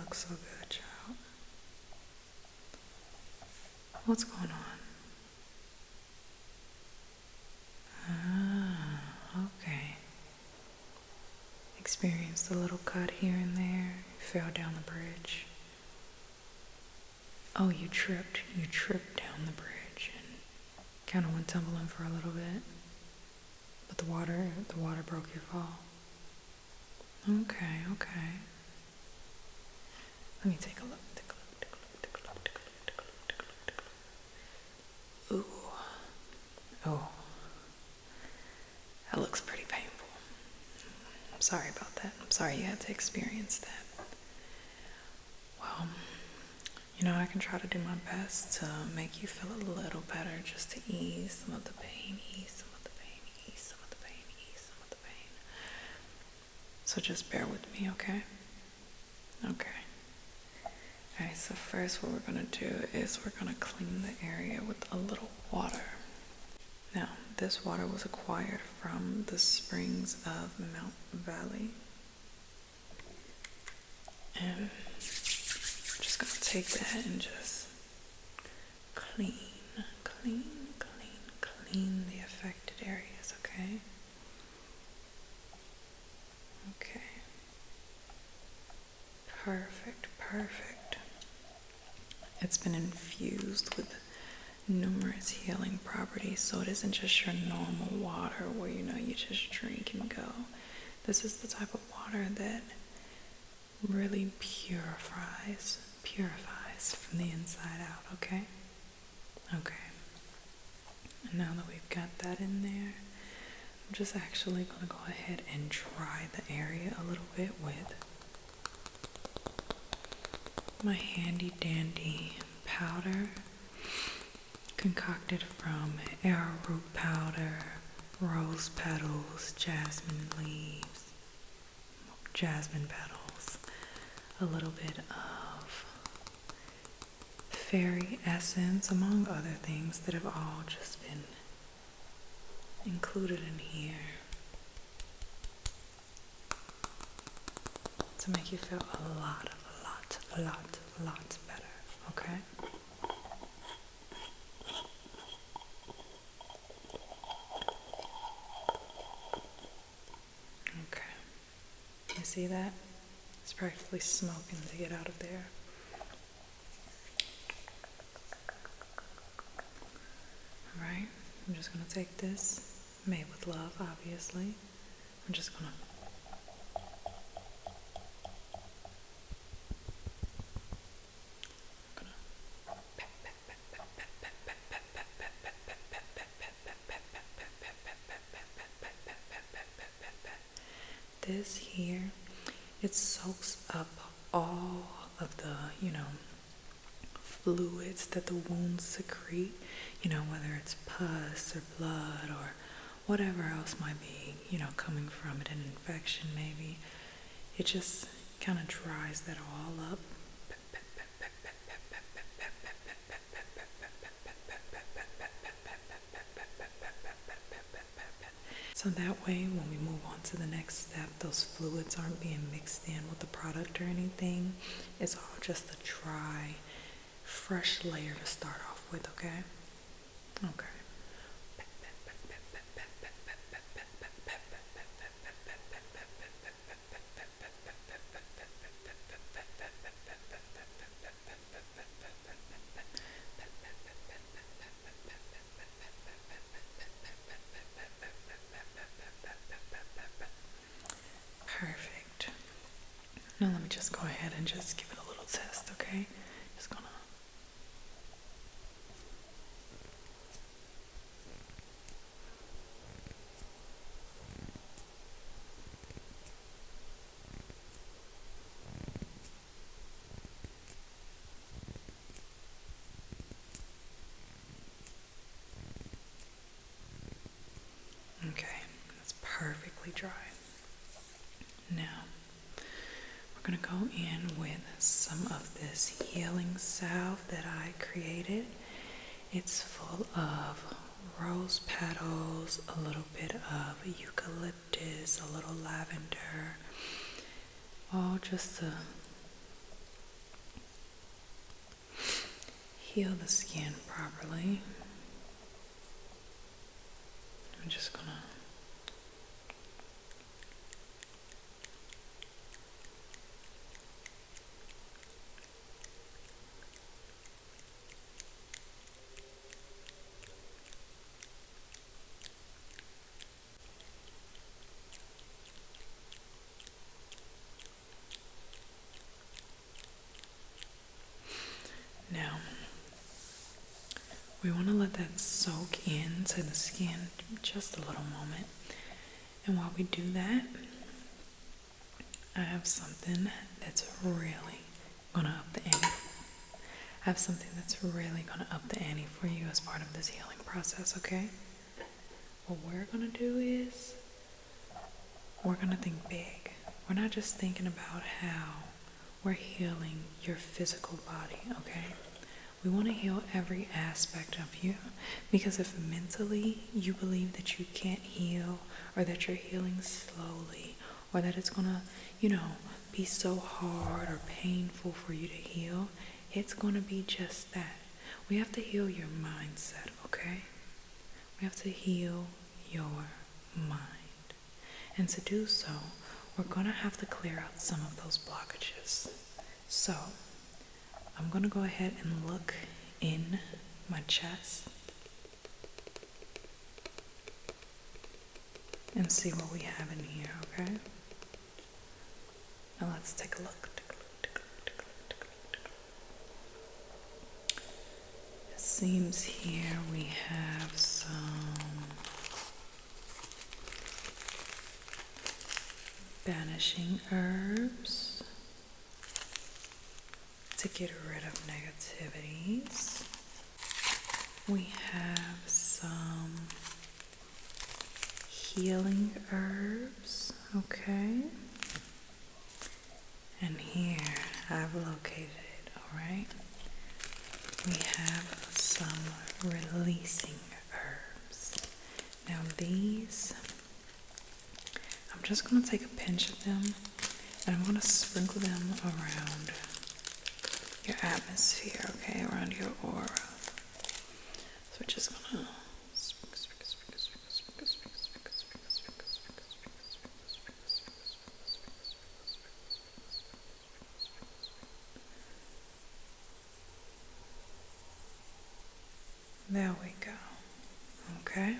look so good, child. What's going on? Ah, okay. Experienced a little cut here and there. Fell down the bridge. Oh, you tripped. You tripped down the bridge and kind of went tumbling for a little bit. But the water broke your fall. Okay, okay. Let me take a look. Take a look. Take a look. Take a look. Take a look. Take a look. Take a look. Take a look. Ooh. Oh. That looks pretty painful. I'm sorry about that. I'm sorry you had to experience that. Well, I can try to do my best to make you feel a little better, just to ease some of the pain, ease some of the pain, ease some of the pain, ease some of the pain. So just bear with me, okay? Okay. Alright, so first what we're going to do is we're going to clean the area with a little water. Now, this water was acquired from the springs of Mount Valley. And I'm just going to take that and just clean the affected areas, okay? Okay. Perfect. It's been infused with numerous healing properties, so it isn't just your normal water where you just drink and go. This is the type of water that really purifies from the inside out, okay? Okay. And now that we've got that in there, I'm just actually going to go ahead and dry the area a little bit with my handy dandy powder concocted from arrowroot powder, rose petals, jasmine leaves, jasmine petals, a little bit of fairy essence, among other things that have all just been included in here to make you feel a lot better, okay? Okay. You see that? It's practically smoking to get out of there. Alright, I'm just going to take this, made with love, obviously. I'm just going to this here, it soaks up all of the, fluids that the wounds secrete, whether it's pus or blood or whatever else might be, coming from it, an infection maybe. It just kind of dries that all up. So that way, when we move on to the next step, those fluids aren't being mixed in with the product or anything. It's all just a dry, fresh layer to start off with, okay? Okay. Perfect. Now let me just go ahead and just give it a little test, okay? Just gonna. Okay, that's perfectly dry. Now, we're going to go in with some of this healing salve that I created. It's full of rose petals, a little bit of eucalyptus, a little lavender, all just to heal the skin properly, I'm just gonna now we want to let that soak into the skin just a little moment. And while we do that, I have something that's really gonna up the ante. I have something that's really gonna up the ante for you as part of this healing process, okay? What we're gonna do is we're gonna think big. We're not just thinking about how we're healing your physical body, okay? We want to heal every aspect of you, because if mentally you believe that you can't heal, or that you're healing slowly, or that it's gonna, be so hard or painful for you to heal, it's gonna be just that. We have to heal your mindset, okay? We have to heal your mind. And to do so, we're gonna have to clear out some of those blockages. So, I'm going to go ahead and look in my chest and see what we have in here, okay? Now let's take a look. It seems here we have some banishing herbs to get rid of negativities. We have some healing herbs, okay? And here I've located it, alright? We have some releasing herbs. Now these, I'm just going to take a pinch of them and I'm going to sprinkle them around your atmosphere, okay, around your aura. So we're just gonna there we go. Okay.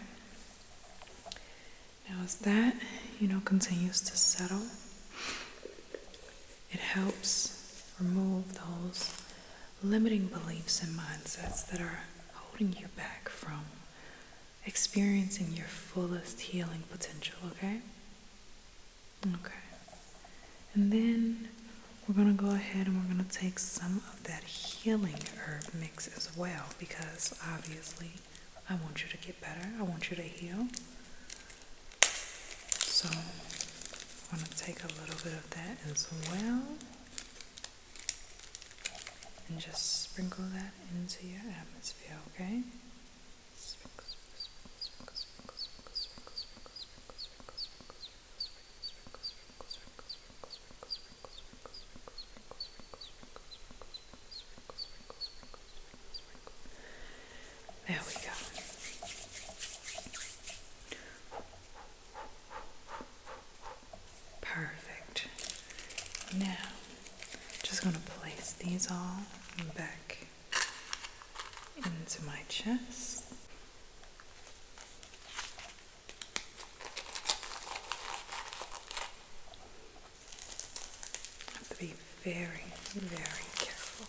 Now as that, continues to settle, it helps remove those limiting beliefs and mindsets that are holding you back from experiencing your fullest healing potential, okay? Okay. And then we're going to go ahead and we're going to take some of that healing herb mix as well, because obviously I want you to get better. I want you to heal. So I'm going to take a little bit of that as well and just sprinkle that into your atmosphere, okay? There we go. Perfect. Now, just going to place these all back into my chest. I have to be very, very careful.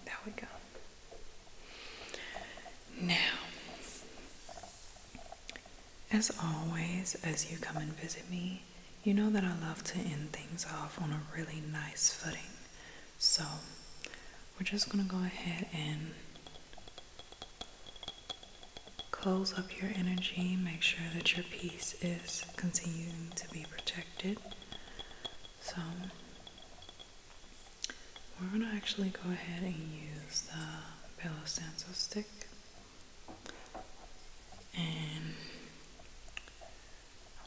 There we go. Now, as always, as you come and visit me, you know that I love to end things off on a really nice footing. So, we're just going to go ahead and close up your energy, make sure that your peace is continuing to be protected. So, we're going to actually go ahead and use the Palo Santo stick. And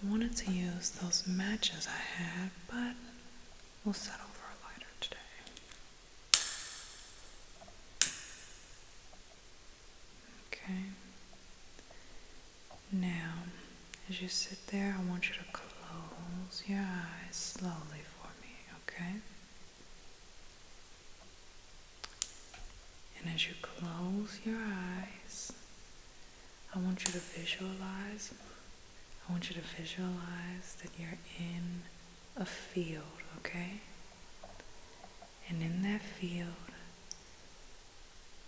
I wanted to use those matches I had, but we'll settle for a lighter today. Okay. Now, as you sit there, I want you to close your eyes slowly for me, okay? And as you close your eyes, I want you to visualize that you're in a field, okay? And in that field,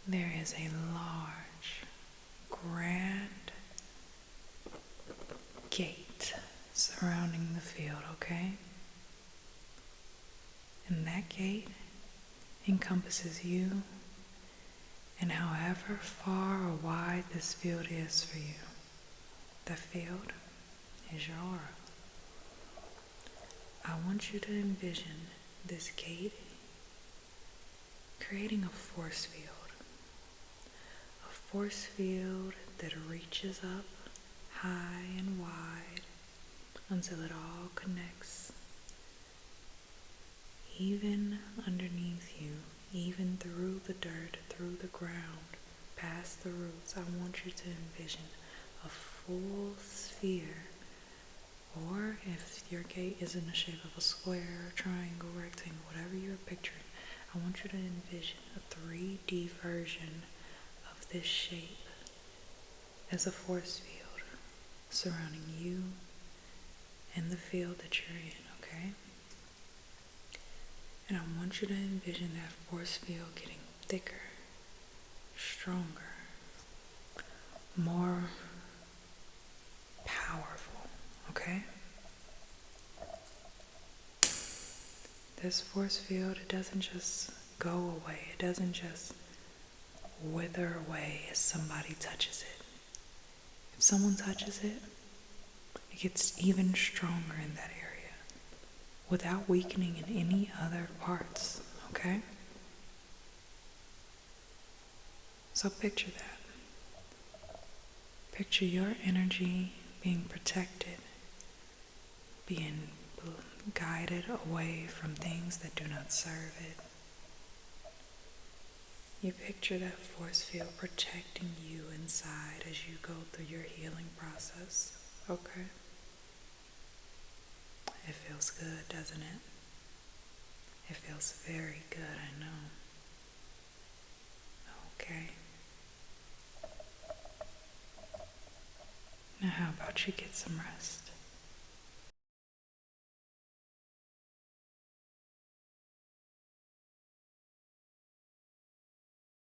there is a large, grand gate surrounding the field, okay? And that gate encompasses you and however far or wide this field is for you. The field is your aura. I want you to envision this gate creating a force field. A force field that reaches up high and wide until it all connects. Even underneath you, even through the dirt, through the ground, past the roots, I want you to envision a full sphere. Or if your gate is in the shape of a square, triangle, rectangle, whatever you're picturing, I want you to envision a 3D version of this shape as a force field surrounding you and the field that you're in, okay? And I want you to envision that force field getting thicker, stronger, more powerful, okay? This force field, it doesn't just go away. It doesn't just wither away as somebody touches it. If someone touches it, it gets even stronger in that area without weakening in any other parts, okay? So picture that. Picture your energy being protected, being guided away from things that do not serve it. You picture that force field protecting you inside as you go through your healing process, okay? It feels good, doesn't it? It feels very good, I know. Okay. Now how about you get some rest?